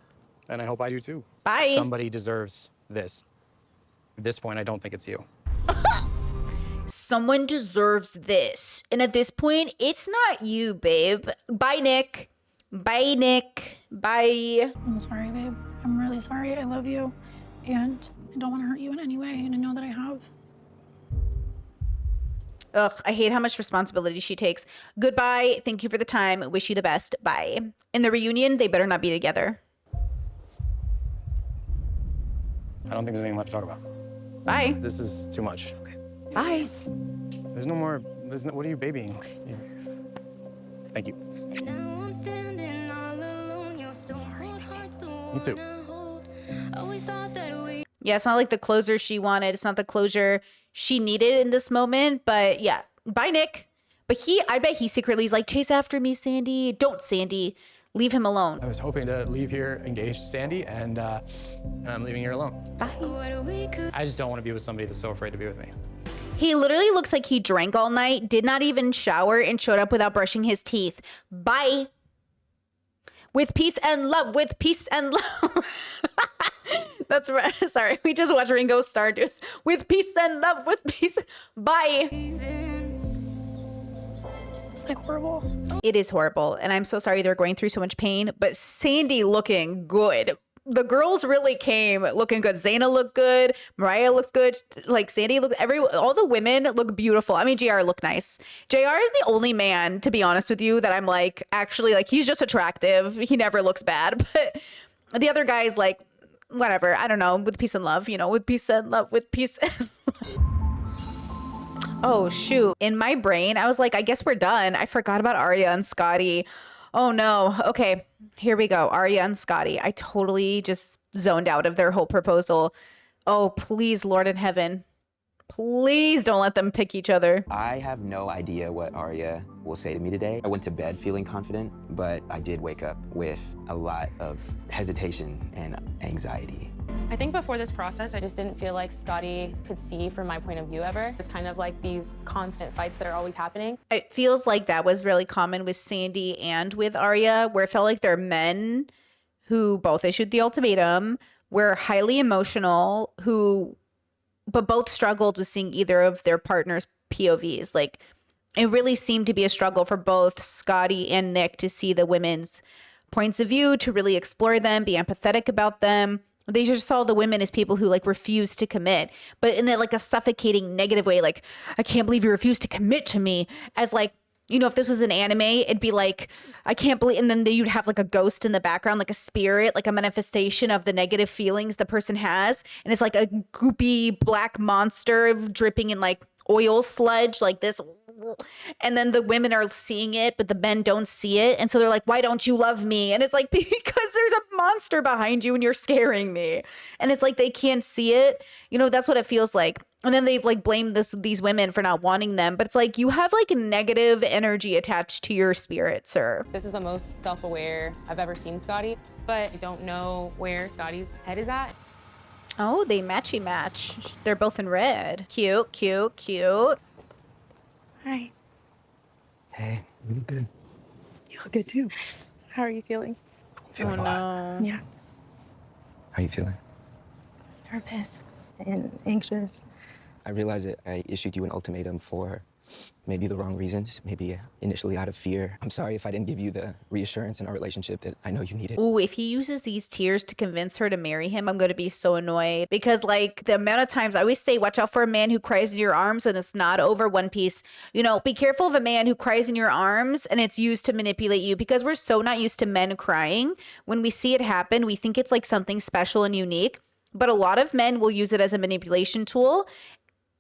And I hope I do too. Bye. Somebody deserves this. At this point, I don't think it's you. Someone deserves this. And at this point, it's not you, babe. Bye, Nick. Bye, Nick. Bye. I'm sorry, babe. I'm really sorry. I love you. And I don't want to hurt you in any way. And I know that I have. Ugh, I hate how much responsibility she takes. Goodbye. Thank you for the time. Wish you the best. Bye. In the reunion, they better not be together. I don't think there's anything left to talk about. Bye. This is too much. Bye. There's no more. What are you babying? Thank you. Now I'm standing all alone. Your stone cold heart's the one Me too. I hold. Always thought that we Yeah, it's not like the closure she wanted. It's not the closure she needed in this moment. But yeah, bye, Nick. But I bet he secretly is like, chase after me, Sandy. Don't, Sandy. Leave him alone. I was hoping to leave here engaged to Sandy, and I'm leaving here alone. Bye. what we could I just don't want to be with somebody that's so afraid to be with me. He literally looks like he drank all night, did not even shower, and showed up without brushing his teeth. Bye. With peace and love. With peace and love. That's right. Sorry, we just watched Ringo Starr do. With peace and love. With peace. Bye. This is like horrible. It is horrible, and I'm so sorry they're going through so much pain, but Sandy looking good. The girls really came looking good. Zena looked good. Mariah looks good. Like Sandy looked, all the women look beautiful. I mean, JR looked nice. JR is the only man, to be honest with you, that I'm like, actually, like, he's just attractive. He never looks bad. But the other guys, like, whatever. I don't know. With peace and love, with peace and love, with peace and love. Oh, shoot. In my brain, I was like, I guess we're done. I forgot about Arya and Scotty. Oh no. Okay, here we go. Arya and Scotty. I totally just zoned out of their whole proposal. Oh, please, Lord in heaven. Please don't let them pick each other. I have no idea what Arya will say to me today. I went to bed feeling confident, but I did wake up with a lot of hesitation and anxiety. I think before this process, I just didn't feel like Scotty could see from my point of view ever. It's kind of like these constant fights that are always happening. It feels like that was really common with Sandy and with Arya, where it felt like they're men who both issued the ultimatum, were highly emotional, but both struggled with seeing either of their partners' POVs. Like, it really seemed to be a struggle for both Scotty and Nick to see the women's points of view, to really explore them, be empathetic about them. They just saw the women as people who like refused to commit, but in like a suffocating negative way. Like, I can't believe you refused to commit to me. As like, you know, if this was an anime, it'd be like, I can't believe, and then you'd have like a ghost in the background, like a spirit, like a manifestation of the negative feelings the person has. And it's like a goopy black monster dripping in like oil sludge, like this. And then the women are seeing it, but the men don't see it. And so they're like, why don't you love me? And it's like, because there's a monster behind you and you're scaring me. And it's like, they can't see it. You know, that's what it feels like. And then they've like blamed these women for not wanting them. But it's like, you have like a negative energy attached to your spirit, sir. This is the most self-aware I've ever seen Scotty, but I don't know where Scotty's head is at. Oh, they matchy match. They're both in red. Cute, cute, cute. Hi. Hey, you look good. You look good too. How are you feeling? Feeling a lot. Yeah. How you feeling? Nervous and anxious. I realize that I issued you an ultimatum for maybe the wrong reasons, maybe initially out of fear. I'm sorry if I didn't give you the reassurance in our relationship that I know you needed. Ooh, if he uses these tears to convince her to marry him, I'm going to be so annoyed. Because like the amount of times I always say, watch out for a man who cries in your arms and it's not over One Piece. You know, be careful of a man who cries in your arms and it's used to manipulate you, because we're so not used to men crying. When we see it happen, we think it's like something special and unique. But a lot of men will use it as a manipulation tool.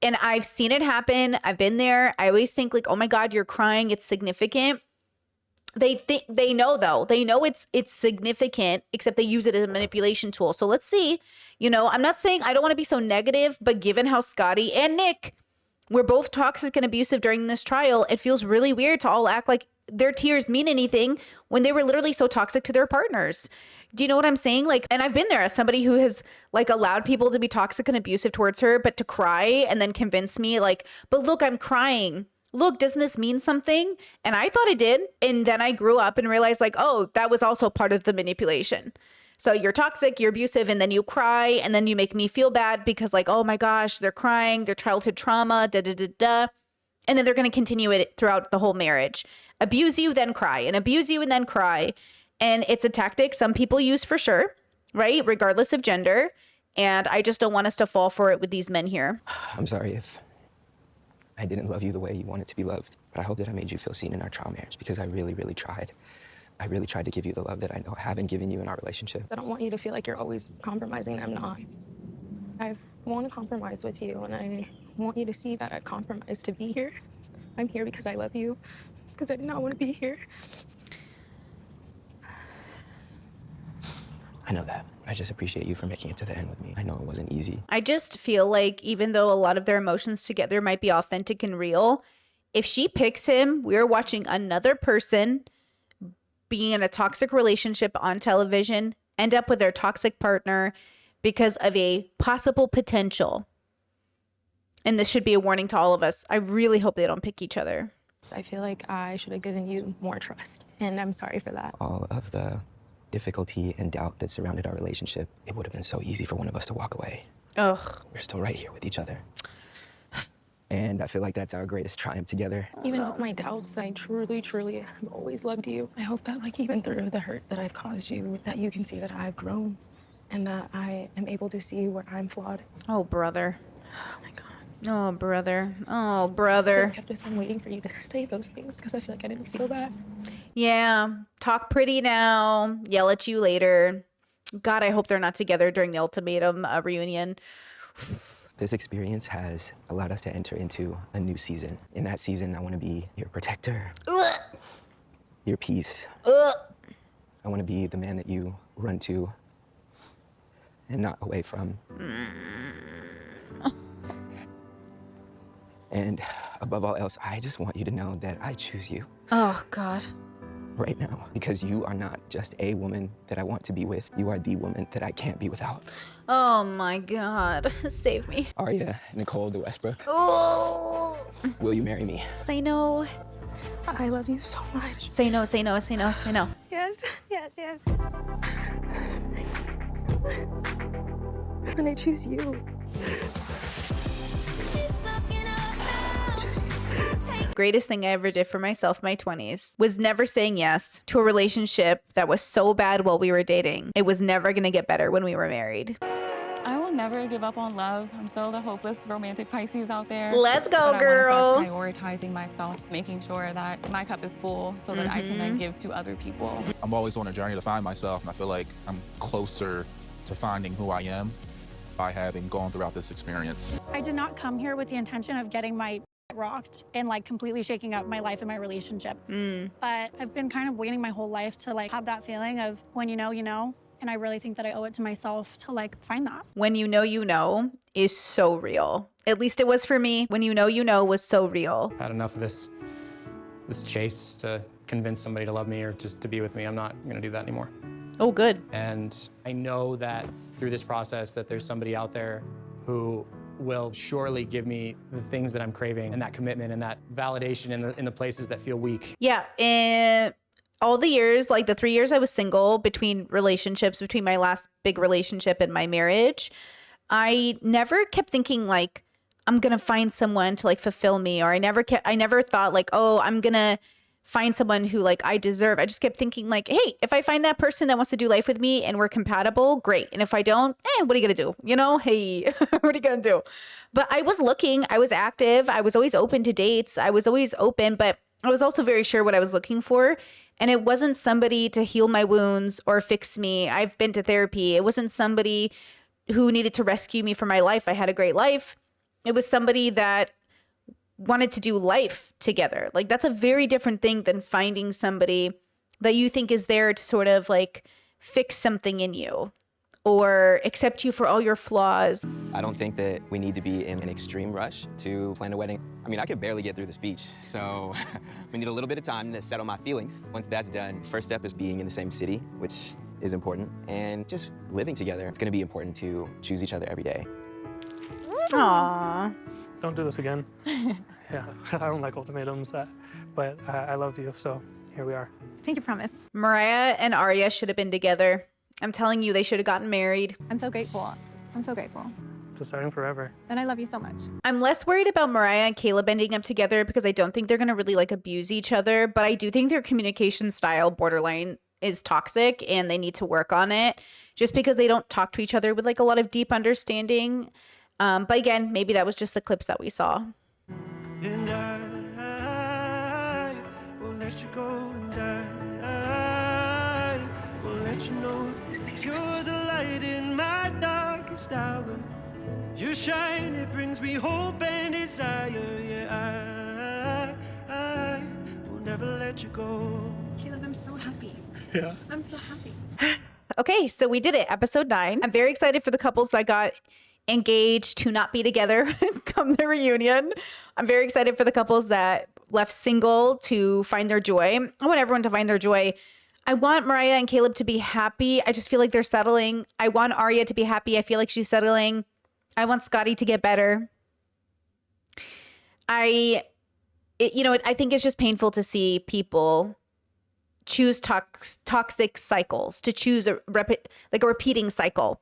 And I've seen it happen. I've been there. I always think like, oh my God, you're crying. It's significant. They know though. They know it's significant, except they use it as a manipulation tool. So let's see. You know, I'm not saying I don't want to be so negative, but given how Scotty and Nick were both toxic and abusive during this trial, it feels really weird to all act like their tears mean anything when they were literally so toxic to their partners. Do you know what I'm saying? Like, and I've been there as somebody who has like allowed people to be toxic and abusive towards her, but to cry and then convince me like, but look, I'm crying. Look, doesn't this mean something? And I thought it did. And then I grew up and realized like, oh, that was also part of the manipulation. So you're toxic, you're abusive, and then you cry, and then you make me feel bad because like, oh my gosh, they're crying, their childhood trauma, da da da da. And then they're going to continue it throughout the whole marriage. Abuse you, then cry, and abuse you, and then cry. And it's a tactic some people use for sure, right? Regardless of gender. And I just don't want us to fall for it with these men here. I'm sorry if I didn't love you the way you wanted to be loved, but I hope that I made you feel seen in our trial marriage, because I really, really tried. I really tried to give you the love that I know I haven't given you in our relationship. I don't want you to feel like you're always compromising. I'm not. I want to compromise with you, and I want you to see that I compromised to be here. I'm here because I love you, because I did not want to be here. I know that. I just appreciate you for making it to the end with me. I know it wasn't easy. I just feel like even though a lot of their emotions together might be authentic and real, if she picks him, we're watching another person being in a toxic relationship on television, end up with their toxic partner because of a possible potential. And this should be a warning to all of us. I really hope they don't pick each other. I feel like I should have given you more trust, and I'm sorry for that. All of the difficulty and doubt that surrounded our relationship, it would have been so easy for one of us to walk away. Ugh. We're still right here with each other. And I feel like that's our greatest triumph together. Even with my doubts, I truly, truly have always loved you. I hope that like even through the hurt that I've caused you, that you can see that I've grown and that I am able to see where I'm flawed. Oh, brother. Oh my God. Oh, brother. Oh, brother. I've just been waiting for you to say those things because I feel like I didn't feel that. Yeah. Talk pretty now. Yell at you later. God, I hope they're not together during the Ultimatum reunion. This experience has allowed us to enter into a new season. In that season, I want to be your protector. Ugh. your peace. Ugh. I want to be the man that you run to and not away from. And above all else, I just want you to know that I choose you. Oh, God. Right now, because you are not just a woman that I want to be with. You are the woman that I can't be without. Oh, my God. Save me. Arya Nicole de Westbrook. Oh. Will you marry me? Say no. I love you so much. Say no, say no, say no, say no. Yes, yes, yes. And I choose you. Greatest thing I ever did for myself in my 20s was never saying yes to a relationship that was so bad while we were dating. It was never gonna get better when we were married. I will never give up on love. I'm still the hopeless romantic Pisces out there. Let's go, but girl. I want to start prioritizing myself, making sure that my cup is full so that I can then give to other people. I'm always on a journey to find myself, and I feel like I'm closer to finding who I am by having gone throughout this experience. I did not come here with the intention of getting my rocked and like completely shaking up my life and my relationship. But I've been kind of waiting my whole life to like have that feeling of when you know, you know. And I really think that I owe it to myself to like find that. When you know is so real. At least it was for me. When you know was so real. I've had enough of this chase to convince somebody to love me or just to be with me. I'm not gonna do that anymore. Oh, good. And I know that through this process that there's somebody out there who will surely give me the things that I'm craving and that commitment and that validation in the places that feel weak. Yeah, and all the years, like the 3 years I was single between relationships, between my last big relationship and my marriage, I never kept thinking like, I'm gonna find someone to like fulfill me, or I never thought like, oh, I'm gonna find someone who like I deserve. I just kept thinking like, hey, if I find that person that wants to do life with me and we're compatible, great. And if I don't, what are you gonna do? You know, hey, what are you gonna do? But I was looking, I was active, I was always open to dates, I was always open, but I was also very sure what I was looking for. And it wasn't somebody to heal my wounds or fix me. I've been to therapy. It wasn't somebody who needed to rescue me from my life. I had a great life. It was somebody that wanted to do life together. Like that's a very different thing than finding somebody that you think is there to sort of like fix something in you or accept you for all your flaws. I don't think that we need to be in an extreme rush to plan a wedding. I mean, I could barely get through the speech, so we need a little bit of time to settle my feelings. Once that's done, first step is being in the same city, which is important, and just living together. It's gonna be important to choose each other every day. Aww. Don't do this again. Yeah, I don't like ultimatums, but I love you, so here we are. Thank you, promise. Mariah and Arya should have been together. I'm telling you, they should have gotten married. I'm so grateful. I'm so grateful. To starting forever. And I love you so much. I'm less worried about Mariah and Caleb ending up together because I don't think they're going to really like abuse each other, but I do think their communication style borderline is toxic and they need to work on it just because they don't talk to each other with like a lot of deep understanding. But again, maybe that was just the clips that we saw. And I will let you go, and I will let you know you're the light in my darkest hour. You shine, it brings me hope and desire. Yeah, I will never let you go. Caleb, I'm so happy. Yeah. I'm so happy. Okay, so we did it. Episode 9. I'm very excited for the couples that got engaged to not be together come the reunion. I'm very excited for the couples that left single to find their joy. I want everyone to find their joy. I want Mariah and Caleb to be happy. I just feel like they're settling. I want Arya to be happy. I feel like she's settling. I want Scotty to get better. I think it's just painful to see people choose toxic cycles, to choose a repeating cycle.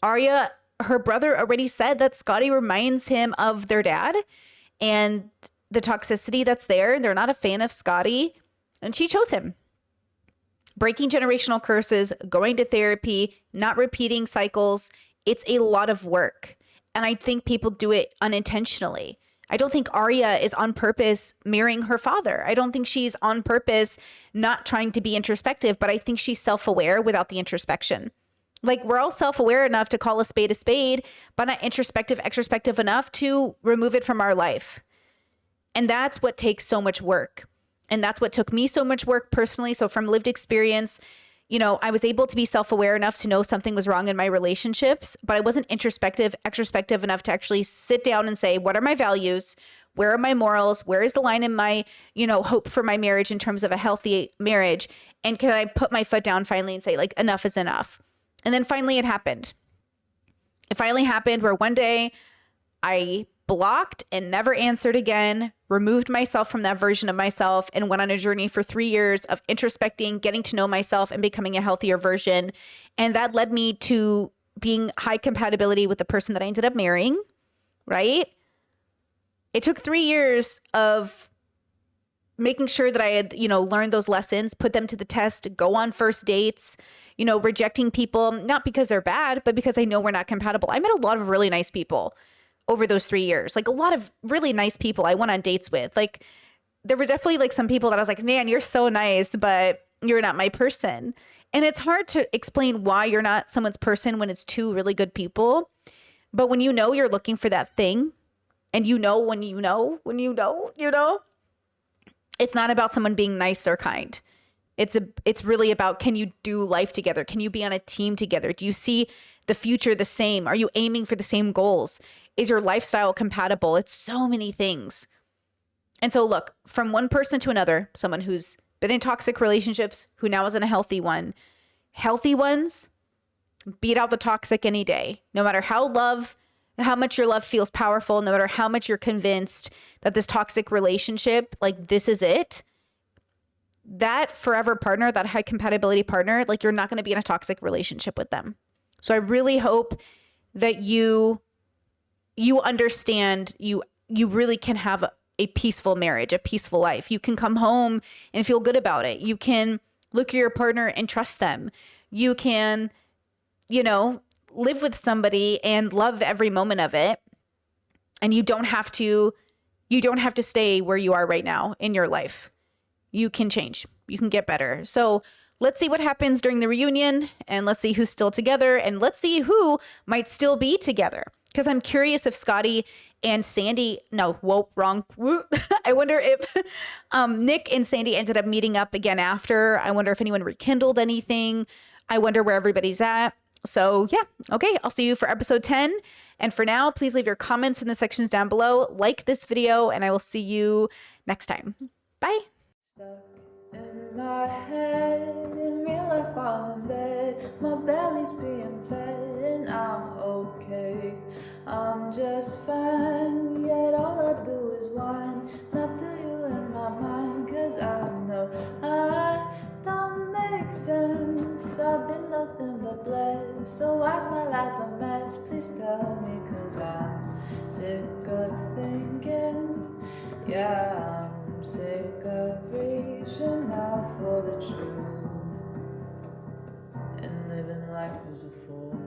Arya, her brother already said that Scotty reminds him of their dad and the toxicity that's there. They're not a fan of Scotty, and she chose him. Breaking generational curses, going to therapy, not repeating cycles. It's a lot of work. And I think people do it unintentionally. I don't think Arya is on purpose marrying her father. I don't think she's on purpose not trying to be introspective, but I think she's self-aware without the introspection. Like, we're all self-aware enough to call a spade, but not introspective, extrospective enough to remove it from our life. And that's what takes so much work. And that's what took me so much work personally. So from lived experience, you know, I was able to be self-aware enough to know something was wrong in my relationships, but I wasn't extrospective enough to actually sit down and say, what are my values? Where are my morals? Where is the line in my, you know, hope for my marriage in terms of a healthy marriage? And can I put my foot down finally and say, like, enough is enough? And then finally it happened. It finally happened where one day I blocked and never answered again, removed myself from that version of myself, and went on a journey for 3 years of introspecting, getting to know myself, and becoming a healthier version. And that led me to being high compatibility with the person that I ended up marrying, right? It took 3 years of making sure that I had, you know, learned those lessons, put them to the test, go on first dates, you know, rejecting people, not because they're bad, but because I know we're not compatible. I met a lot of really nice people over those 3 years, like a lot of really nice people I went on dates with. Like there were definitely like some people that I was like, man, you're so nice, but you're not my person. And it's hard to explain why you're not someone's person when it's two really good people. But when you know you're looking for that thing, and you know, when you know, it's not about someone being nice or kind. It's really about, can you do life together? Can you be on a team together? Do you see the future the same? Are you aiming for the same goals? Is your lifestyle compatible? It's so many things. And so look, from one person to another, someone who's been in toxic relationships, who now is in a healthy one, healthy ones beat out the toxic any day, no matter how much your love feels powerful, no matter how much you're convinced that this toxic relationship, like this is it, that forever partner, that high compatibility partner, like you're not going to be in a toxic relationship with them. So I really hope that you understand you really can have a peaceful marriage, a peaceful life. You can come home and feel good about it. You can look at your partner and trust them. You can, you know, live with somebody and love every moment of it. And you don't have to stay where you are right now in your life. You can change. You can get better. So let's see what happens during the reunion, and let's see who's still together, and let's see who might still be together. Because I'm curious if Scotty and Sandy, wrong. I wonder if Nick and Sandy ended up meeting up again after. I wonder if anyone rekindled anything. I wonder where everybody's at. So yeah, okay, I'll see you for episode 10. And for now, please leave your comments in the sections down below. Like this video, and I will see you next time. Bye. Stuck in my head, in real life I'm in bed, my belly's being fed and I'm okay, I'm just fine, yet all I do is whine, not to you in my mind, cause I know I don't make sense, I've been nothing but blessed, so why's my life a mess, please tell me, cause I'm sick of thinking, yeah, I'm sick of reaching out for the truth and living life as a fool.